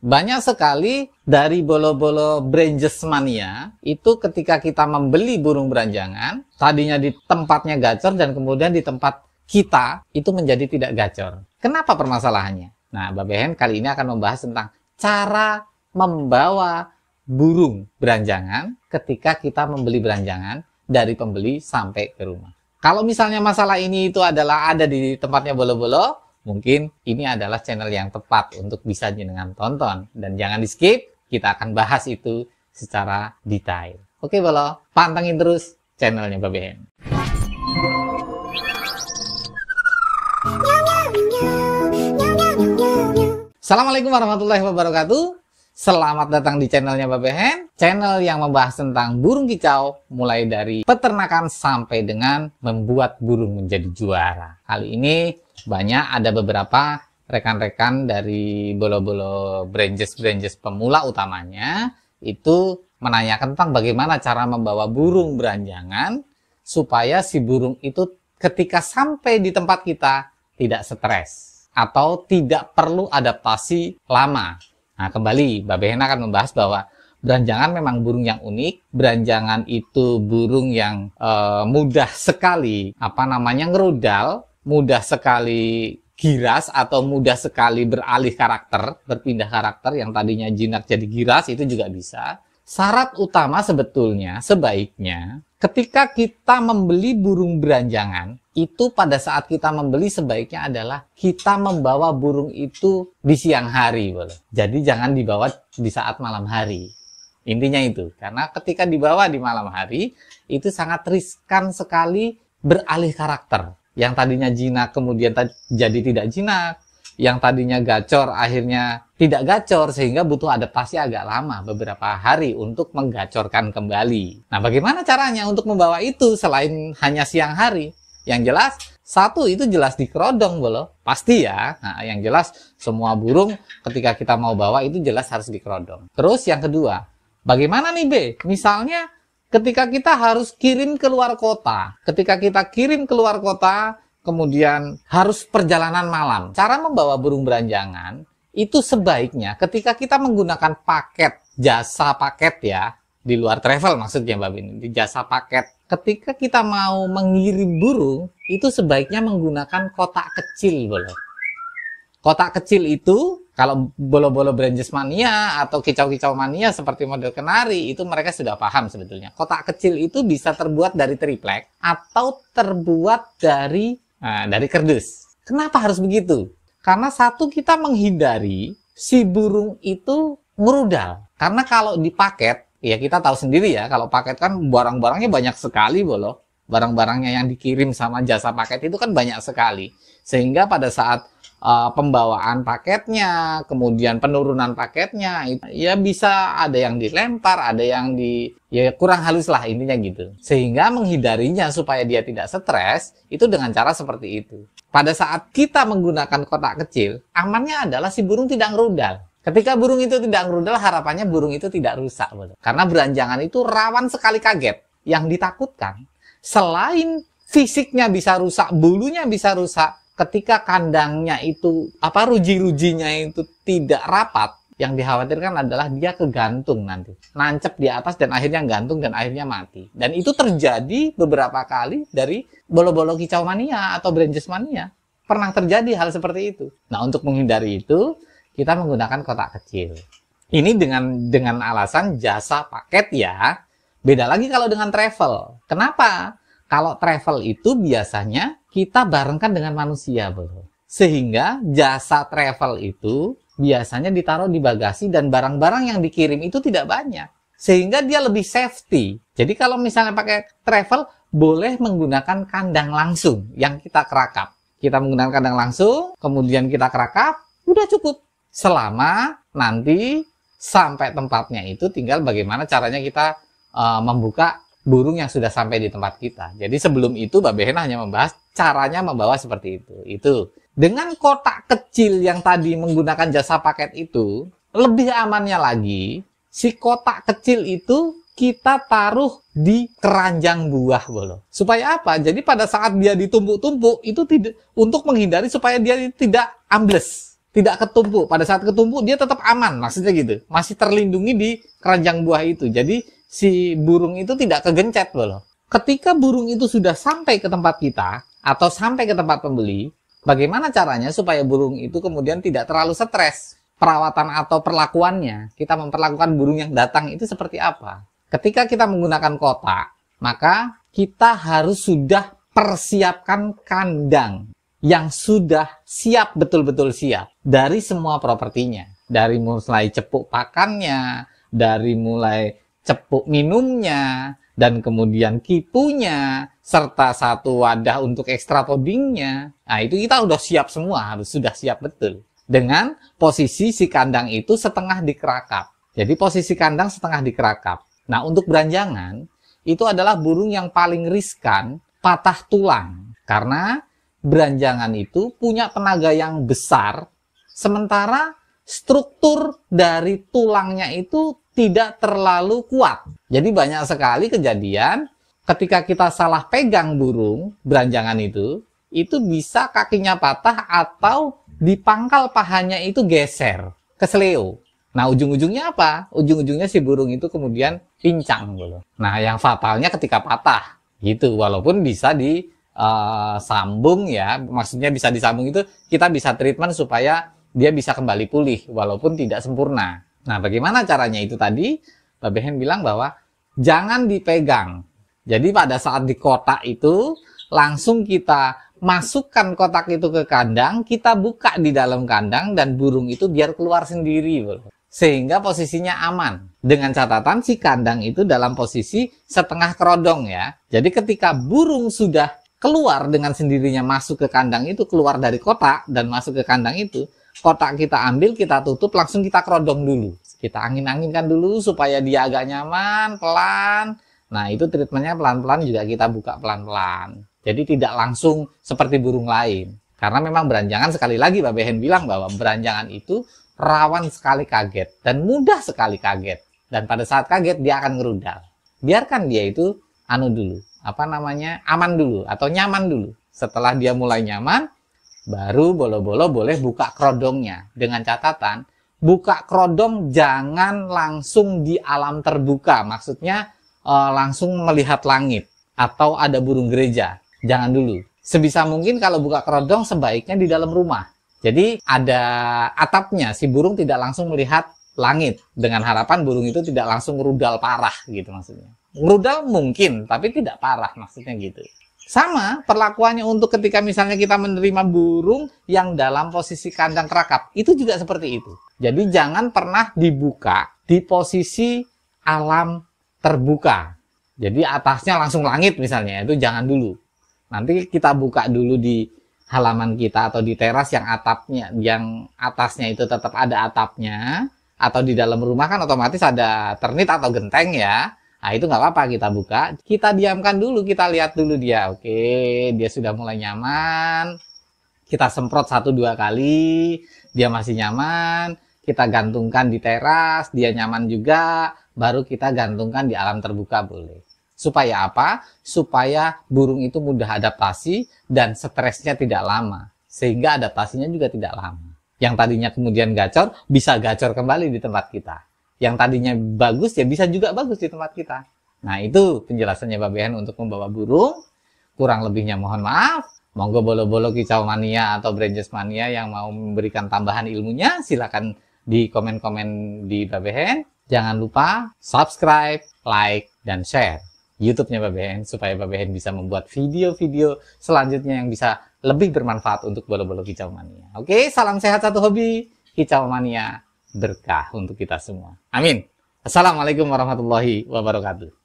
Banyak sekali dari bolo-bolo Branges Mania itu ketika kita membeli burung beranjangan, tadinya di tempatnya gacor dan kemudian di tempat kita itu menjadi tidak gacor. Kenapa permasalahannya? Nah, Babe Hen kali ini akan membahas tentang cara membawa burung beranjangan ketika kita membeli beranjangan dari pembeli sampai ke rumah. Kalau misalnya masalah ini itu adalah ada di tempatnya bolo-bolo, mungkin ini adalah channel yang tepat untuk bisa jenengan tonton. Dan jangan di skip, kita akan bahas itu secara detail. Oke bolo, pantengin terus channelnya Babe Hen. Assalamualaikum warahmatullahi wabarakatuh. Selamat datang di channelnya Babe Hen, channel yang membahas tentang burung kicau mulai dari peternakan sampai dengan membuat burung menjadi juara. Kali ini ada beberapa rekan-rekan dari bolo-bolo Branges pemula utamanya itu menanyakan tentang bagaimana cara membawa burung beranjangan supaya si burung itu ketika sampai di tempat kita tidak stres atau tidak perlu adaptasi lama. Nah, kembali Babe Hen akan membahas bahwa beranjangan memang burung yang unik. Beranjangan itu burung yang mudah sekali ngerudal, mudah sekali giras atau mudah sekali beralih karakter, berpindah karakter yang tadinya jinak jadi giras itu juga bisa. Syarat utama sebetulnya sebaiknya ketika kita membeli burung beranjangan itu pada saat kita membeli sebaiknya adalah kita membawa burung itu di siang hari, boleh. Jadi jangan dibawa di saat malam hari. Intinya itu, karena ketika dibawa di malam hari itu sangat riskan sekali beralih karakter. Yang tadinya jinak kemudian jadi tidak jinak, yang tadinya gacor akhirnya tidak gacor, sehingga butuh adaptasi agak lama, beberapa hari untuk menggacorkan kembali. Nah, bagaimana caranya untuk membawa itu selain hanya siang hari? Yang jelas, satu itu jelas dikerodong, bolo. Pasti ya. Nah, yang jelas semua burung ketika kita mau bawa itu jelas harus dikerodong. Terus yang kedua, bagaimana nih B? Misalnya ketika kita harus kirim ke luar kota. Ketika kita kirim ke luar kota, kemudian harus perjalanan malam. Cara membawa burung beranjangan itu sebaiknya ketika kita menggunakan paket, jasa paket ya, di luar travel maksudnya Mbak Bin, di jasa paket. Ketika kita mau mengirim burung, itu sebaiknya menggunakan kotak kecil, bolo. Kotak kecil itu, kalau bolo-bolo Branges Mania atau kicau-kicau mania seperti model kenari, itu mereka sudah paham sebetulnya. Kotak kecil itu bisa terbuat dari triplek atau terbuat dari kardus. Kenapa harus begitu? Karena satu, kita menghindari si burung itu ngerudal. Karena kalau di paket, ya kita tahu sendiri ya, kalau paket kan barang-barangnya banyak sekali, bolo. Barang-barangnya yang dikirim sama jasa paket itu kan banyak sekali. Sehingga pada saat pembawaan paketnya, kemudian penurunan paketnya, ya bisa ada yang dilempar, ada yang ya kurang halus lah intinya gitu. Sehingga menghindarinya supaya dia tidak stres, itu dengan cara seperti itu. Pada saat kita menggunakan kotak kecil, amannya adalah si burung tidak ngerudal. Ketika burung itu tidak ngerudal, harapannya burung itu tidak rusak. Betul. Karena beranjangan itu rawan sekali kaget. Yang ditakutkan, selain fisiknya bisa rusak, bulunya bisa rusak, ketika kandangnya itu, ruji-rujinya itu tidak rapat, yang dikhawatirkan adalah dia kegantung nanti. Nancep di atas dan akhirnya gantung dan akhirnya mati. Dan itu terjadi beberapa kali dari bolo-bolo kicau mania atau Branges Mania. Pernah terjadi hal seperti itu. Nah, untuk menghindari itu, kita menggunakan kotak kecil. Ini dengan alasan jasa paket ya. Beda lagi kalau dengan travel. Kenapa? Kalau travel itu biasanya kita barengkan dengan manusia, bro. Sehingga jasa travel itu biasanya ditaruh di bagasi dan barang-barang yang dikirim itu tidak banyak. Sehingga dia lebih safety. Jadi kalau misalnya pakai travel, boleh menggunakan kandang langsung yang kita kerakap. Kita menggunakan kandang langsung, kemudian kita kerakap, udah cukup. Selama nanti sampai tempatnya itu tinggal bagaimana caranya kita membuka burung yang sudah sampai di tempat kita. Jadi sebelum itu Babe Hen hanya membahas caranya membawa seperti itu. Itu dengan kotak kecil yang tadi menggunakan jasa paket itu, lebih amannya lagi si kotak kecil itu kita taruh di keranjang buah, bolo. Supaya apa? Jadi pada saat dia ditumpuk-tumpuk itu tidak, untuk menghindari supaya dia tidak ambles. tidak ketumpuk. Pada saat ketumpuk dia tetap aman, maksudnya gitu. Masih terlindungi di keranjang buah itu. Jadi si burung itu tidak kegencet loh. Ketika burung itu sudah sampai ke tempat kita atau sampai ke tempat pembeli, bagaimana caranya supaya burung itu kemudian tidak terlalu stres? Perawatan atau perlakuannya, kita memperlakukan burung yang datang itu seperti apa? Ketika kita menggunakan kotak, maka kita harus sudah persiapkan kandang yang sudah siap, betul-betul siap dari semua propertinya. Dari mulai cepuk pakannya, dari mulai cepuk minumnya, dan kemudian kipunya, serta satu wadah untuk ekstra podingnya. Nah, itu kita udah siap semua, harus sudah siap betul. Dengan posisi si kandang itu setengah dikerakap. Jadi posisi kandang setengah dikerakap. Nah, untuk beranjangan, itu adalah burung yang paling riskan patah tulang. Karena beranjangan itu punya tenaga yang besar, sementara struktur dari tulangnya itu tidak terlalu kuat. Jadi banyak sekali kejadian ketika kita salah pegang burung beranjangan itu bisa kakinya patah atau di pangkal pahanya itu geser, kesleo. Nah, ujung-ujungnya apa? Ujung-ujungnya si burung itu kemudian pincang gitu. Nah, yang fatalnya ketika patah gitu, walaupun bisa disambung ya, maksudnya bisa disambung itu kita bisa treatment supaya dia bisa kembali pulih walaupun tidak sempurna. Nah, bagaimana caranya itu tadi? Mbak Behen bilang bahwa jangan dipegang. Jadi pada saat di kotak itu langsung kita masukkan kotak itu ke kandang, kita buka di dalam kandang dan burung itu biar keluar sendiri, sehingga posisinya aman. Dengan catatan si kandang itu dalam posisi setengah kerodong ya. Jadi ketika burung sudah keluar dengan sendirinya masuk ke kandang itu, keluar dari kotak dan masuk ke kandang itu, kotak kita ambil, kita tutup, langsung kita kerodong dulu. Kita angin-anginkan dulu supaya dia agak nyaman, pelan. Nah, itu treatmentnya pelan-pelan juga kita buka pelan-pelan. Jadi tidak langsung seperti burung lain. Karena memang beranjangan, sekali lagi Mbak Behen bilang bahwa beranjangan itu rawan sekali kaget. Dan mudah sekali kaget. Dan pada saat kaget dia akan ngerudal. Biarkan dia itu aman dulu atau nyaman dulu. Setelah dia mulai nyaman, baru bolo-bolo boleh buka kerodongnya. Dengan catatan, buka kerodong jangan langsung di alam terbuka. Maksudnya langsung melihat langit atau ada burung gereja. Jangan dulu. Sebisa mungkin kalau buka kerodong sebaiknya di dalam rumah. Jadi ada atapnya, si burung tidak langsung melihat langit. Dengan harapan burung itu tidak langsung ngerudal parah gitu maksudnya. Ngerudal mungkin, tapi tidak parah maksudnya gitu. Sama perlakuannya untuk ketika misalnya kita menerima burung yang dalam posisi kandang kerakap. Itu juga seperti itu. Jadi jangan pernah dibuka di posisi alam terbuka. Jadi atasnya langsung langit misalnya, itu jangan dulu. Nanti kita buka dulu di halaman kita atau di teras yang atapnya, yang atasnya itu tetap ada atapnya, atau di dalam rumah kan otomatis ada ternit atau genteng ya. Nah, itu nggak apa-apa kita buka, kita diamkan dulu, kita lihat dulu dia. Oke, dia sudah mulai nyaman. Kita semprot 1-2 kali, dia masih nyaman. Kita gantungkan di teras, dia nyaman juga, baru kita gantungkan di alam terbuka boleh. Supaya apa? Supaya burung itu mudah adaptasi dan stresnya tidak lama. Sehingga adaptasinya juga tidak lama. Yang tadinya kemudian gacor, bisa gacor kembali di tempat kita. Yang tadinya bagus, ya bisa juga bagus di tempat kita. Nah, itu penjelasannya Mbak Behen untuk membawa burung. Kurang lebihnya mohon maaf. Monggo bolo-bolo kicau mania atau branches mania yang mau memberikan tambahan ilmunya, silakan di komen-komen di Mbak Behen. Jangan lupa subscribe, like, dan share YouTube-nya Mbak Behen supaya Mbak Behen bisa membuat video-video selanjutnya yang bisa lebih bermanfaat untuk bolo-bolo kicau mania. Oke, salam sehat satu hobi, kicau mania berkah untuk kita semua. Amin. Assalamualaikum warahmatullahi wabarakatuh.